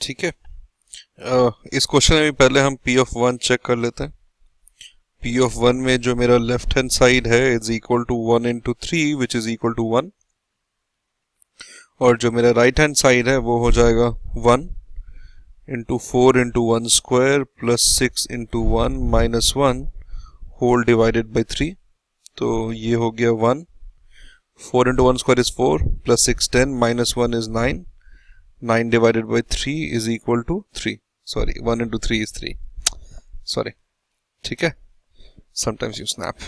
ठीक है। इस क्वेश्चन में पहले हम पी ऑफ वन चेक कर लेते हैं। पी ऑफ वन में जो मेरा लेफ्ट हैंड साइड है is equal to 1 into 3 which is equal to 1, और जो मेरा राइट हैंड साइड है वो हो जाएगा 1 into 4 into 1 square plus 6 into 1 minus 1 whole divided by 3। तो ये हो गया 1, 4 into 1 square is 4 plus 6 10 minus 1 is 9, 9 divided by 3 is equal to 3. Sorry, 1 into 3 is 3. Sorry. ठीक है? Sometimes you snap.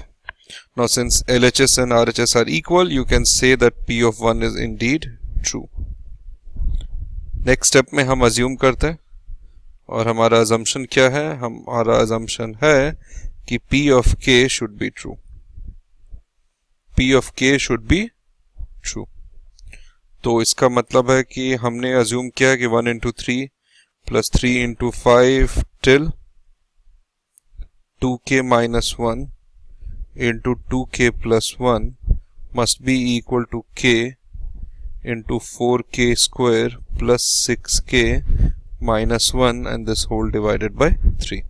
Now since LHS and RHS are equal, you can say that P of 1 is indeed true. Next step में हम assume करते हैं, और हमारा assumption क्या है? हमारा assumption है कि P of K should be true. P of K should be true. तो इसका मतलब है कि हमने अज्यूम किया कि 1 into 3 plus 3 into 5 till 2k minus 1 into 2k plus 1 must be equal to k into 4k square plus 6k minus 1 and this whole divided by 3।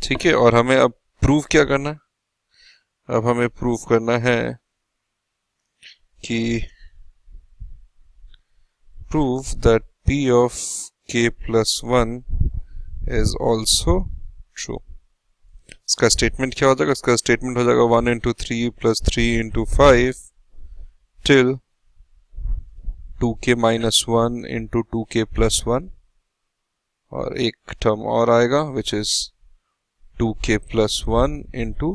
ठीक है, और हमें अब प्रूव क्या करना है? अब हमें प्रूव करना है कि prove that P of K plus 1 is also true. इसका स्टेटमेंट क्या हो जाएगा? इसका स्टेटमेंट हो जाएगा 1 into 3 plus 3 into 5 till 2k minus 1 into 2k plus 1, और एक टर्म और आएगा विच is 2k plus 1 into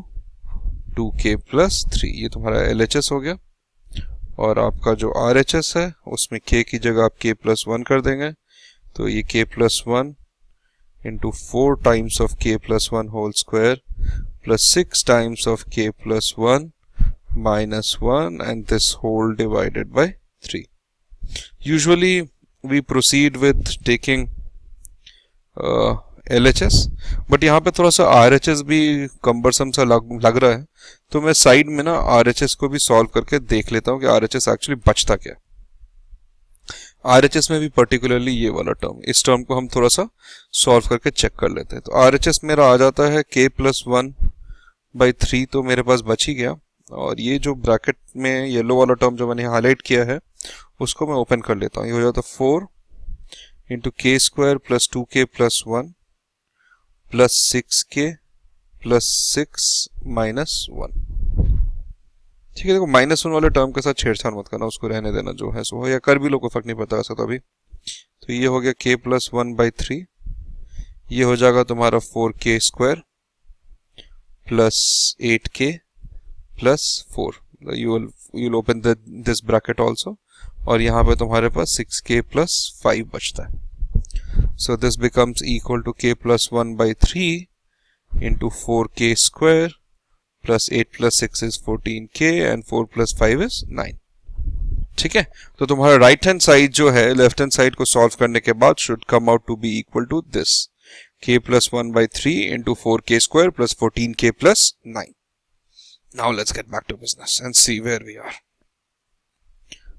2k plus 3। ये तुम्हारा LHS हो गया, और आपका जो RHS है उसमें k की जगह आप k प्लस 1 कर देंगे, तो ये k plus 1 into 4 times of k plus 1 whole square plus 6 times of k plus 1 minus 1 and this whole divided by 3। Usually we proceed with taking LHS, but यहाँ पे थोड़ा सा RHS भी कम्बरसम सा लग रहा है, तो मैं साइड में ना RHS को भी सॉल्व करके देख लेता हूँ कि RHS एक्चुअली बचता क्या है। RHS में भी पर्टिकुलरली ये वाला टर्म, इस टर्म को हम थोड़ा सा सॉल्व करके चेक कर लेते हैं। तो RHS मेरा आ जाता है k प्लस 1 बाई 3, तो मेरे पास बच ही गया, और ये जो ब्रैकेट में येलो वाला टर्म जो मैंने हाईलाइट किया है उसको मैं ओपन कर लेता हूँ। ये हो जाता है 4 into k square plus 2k plus 1 plus 6k plus 6 minus 1। ठीक है, देखो माइनस 1 वाले टर्म के साथ छेड़छाड़ मत करना, उसको रहने देना, जो है सो हो, या कर भी लो, कोई फर्क नहीं पड़ता ऐसा तो अभी। तो ये हो गया k प्लस 1 बाई 3, ये हो जाएगा तुम्हारा 4k square plus 8k plus 4, you will open this bracket also, और यहाँ पे तुम्हारे पास 6k प्लस 5 बचता है। So this becomes equal to k plus 1 by 3 into 4k square plus 8 plus 6 is 14k and 4 plus 5 is 9। ठीक है, तो तुम्हारा राइट हैंड साइड जो है लेफ्ट हैंड साइड को सॉल्व करने के बाद should come out to be equal to this k plus 1 by 3 into 4k square plus 14k plus 9। Now let's get back to business and see where we are।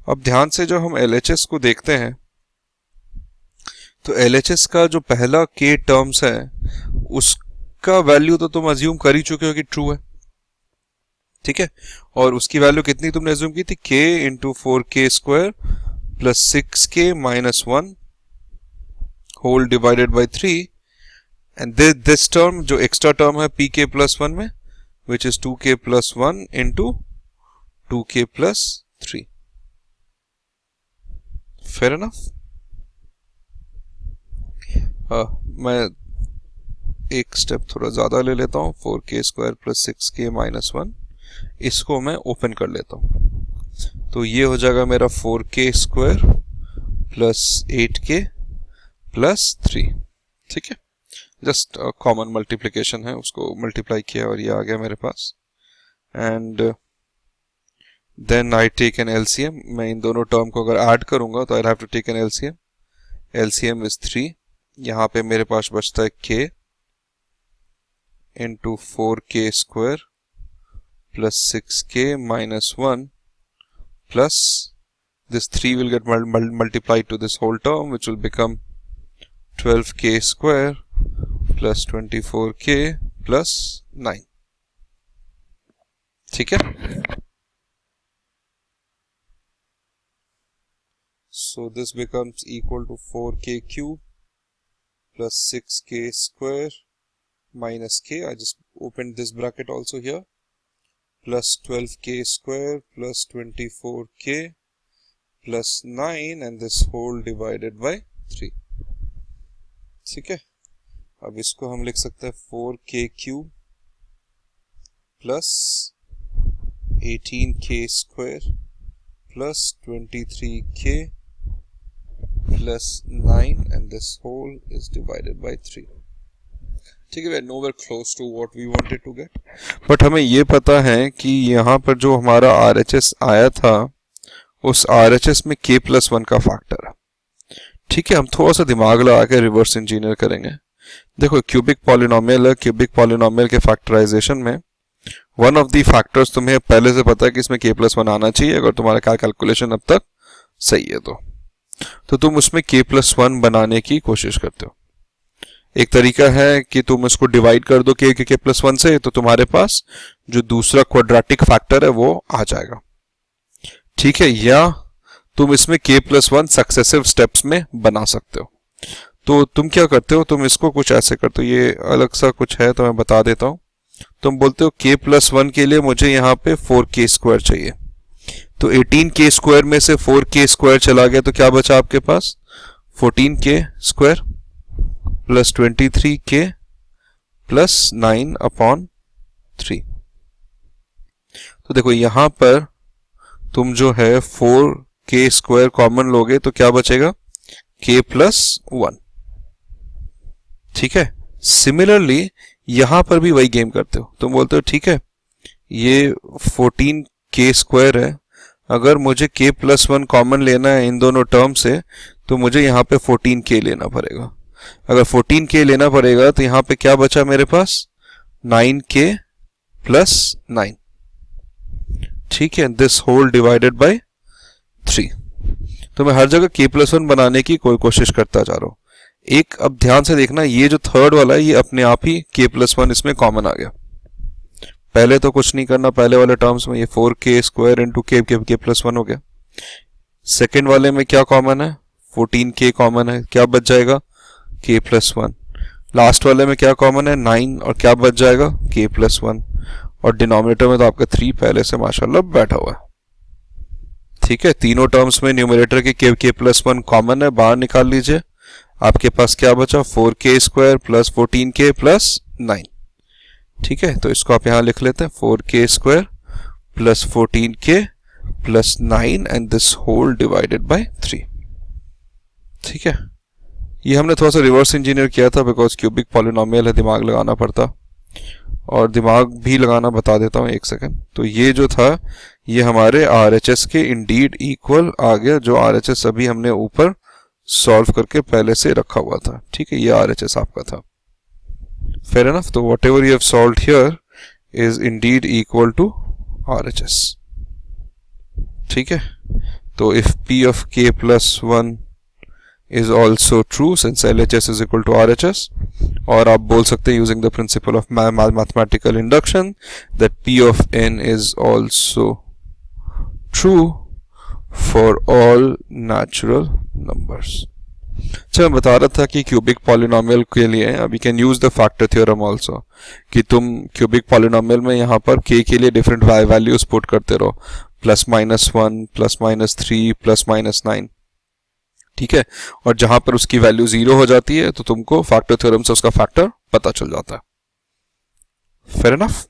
अब ध्यान से जो हम LHS को देखते हैं, तो LHS का जो पहला k टर्म्स है उसका वैल्यू तो तुम अज्यूम कर ही चुके हो कि ट्रू है। ठीक है, और उसकी वैल्यू कितनी तुमने अज्यूम की थी? k into 4k square plus 6k minus 1 whole divided by 3, and this term जो एक्स्ट्रा टर्म है pk प्लस 1 में which is 2k plus 1 into 2k plus 3। Fair enough. मैं एक स्टेप थोड़ा ज़्यादा ले लेता हूँ, 4k square plus 6k minus 1, इसको मैं ओपन कर लेता हूँ। तो ये हो जाएगा मेरा 4k square plus 8k plus 3। ठीक है, जस्ट कॉमन मल्टीप्लिकेशन है, उसको मल्टीप्लाई किया और ये आ गया मेरे पास, and then I take an LCM। मैं इन दोनों टर्म को अगर ऐड करूँगा तो I have to take an LCM। LCM is 3, यहाँ पे मेरे पास बचता है k into 4k square plus 6k minus 1 plus this 3 will get multiplied to this whole term, which will become 12k square plus 24k plus 9. ठीक है? So this becomes equal to 4k cube plus 6k square minus k. I just opened this bracket also here. Plus 12k square plus 24k plus 9 and this whole divided by 3. ठीक है? अब इसको हम लिख सकते हैं 4k cube plus 18k square plus 23k plus 9 and this whole is divided by 3. ठीक है, we are nowhere close to what we wanted to get. But हमें ये पता है कि यहाँ पर जो हमारा RHS आया था उस RHS में k+1 का फैक्टर है. ठीक है, हम थोड़ा सा दिमाग लगा के रिवर्स इंजीनियर करेंगे. देखो क्यूबिक पॉलिनोमियल है, क्यूबिक पॉलिनोमियल के फैक्टराइजेशन में वन ऑफ द फैक्टर्स तुम्हें पहले से पता है कि इसमें k+1 आना चाहिए अगर तुम्हारा कैलकुलेशन अब तक सही है तो तुम उसमें k+1 बनाने की कोशिश करते हो. एक तरीका है कि तुम इसको डिवाइड कर दो k+1 से, तो तुम्हारे पास जो दूसरा क्वाड्रेटिक फैक्टर है वो आ जाएगा. ठीक है, या तुम इसमें k+1 सक्सेसिव स्टेप्स में बना सकते हो. तो तुम क्या करते हो, तुम इसको कुछ ऐसे करते हो, ये अलग सा कुछ है तो मैं बता देता हूं. तुम बोलते हो k+1 के लिए मुझे यहाँ पे 4k स्क्वायर चाहिए. तो 18k स्क्वायर में से 4k स्क्वायर चला गया तो क्या बचा आपके पास, 14k square plus 23k plus 9/3. तो देखो यहां पर तुम जो है 4k स्क्वायर कॉमन लोगे तो क्या बचेगा, k+1. ठीक है, सिमिलरली यहां पर भी वही गेम करते हो. तुम बोलते हो ठीक है ये 14k स्क्वायर है, अगर मुझे k+1 कॉमन लेना है इन दोनों टर्म से तो मुझे यहाँ पे 14k लेना पड़ेगा. अगर 14k लेना पड़ेगा तो यहाँ पे क्या बचा मेरे पास, 9k प्लस 9. ठीक है, दिस होल डिवाइडेड बाय 3. तो मैं हर जगह k+1 बनाने की कोई कोशिश करता जा रहा हूं. एक अब ध्यान से देखना, ये जो थर्ड वाला है ये अपने आप ही k+1 इसमें कॉमन आ गया. पहले तो कुछ नहीं करना, पहले वाले टर्म्स में ये 4k स्क्वायर इंटू k+1 हो गया. सेकेंड वाले में क्या कॉमन है, 14k कॉमन है, क्या बच जाएगा, k+1. लास्ट वाले में क्या कॉमन है, 9, और क्या बच जाएगा, k+1. और डिनोमिनेटर में तो आपका 3 पहले से माशाल्लाह बैठा हुआ है. ठीक है, तीनों टर्म्स में न्यूमरेटर के k+1 कॉमन है, बाहर निकाल लीजिए. आपके पास क्या बचा, 4k square plus 14k plus 9. ठीक है, तो इसको आप यहां लिख लेते हैं 4k square plus 14k plus 9 and this whole divided by 3. ठीक है, ये हमने थोड़ा सा रिवर्स इंजीनियर किया था बिकॉज क्यूबिक पॉलिनोमियल है, दिमाग लगाना पड़ता, और दिमाग भी लगाना बता देता हूँ एक सेकंड. तो ये जो था ये हमारे RHS के इंडीड इक्वल आ गया, जो RHS अभी हमने ऊपर सॉल्व करके पहले से रखा हुआ था. ठीक है, ये RHS आपका था. Fair enough. तो whatever you have solved here is indeed equal to RHS. ठीक है, तो if P of k+1 is also true since LHS is equal to RHS, और आप बोल सकते हैं using the principle of mathematical induction that P of n is also true for all natural numbers. अच्छा, मैं बता रहा था कि क्यूबिक पॉलिनोमियल के लिए we can use the factor theorem also, कि तुम क्यूबिक पॉलिनोमियल में यहाँ पर k के लिए डिफरेंट वैल्यूज पुट करते रहो, +-1 +-3 +-9. ठीक है, और जहां पर उसकी वैल्यू 0 हो जाती है तो तुमको फैक्टर थ्योरम से उसका फैक्टर पता चल जाता है. Fair enough.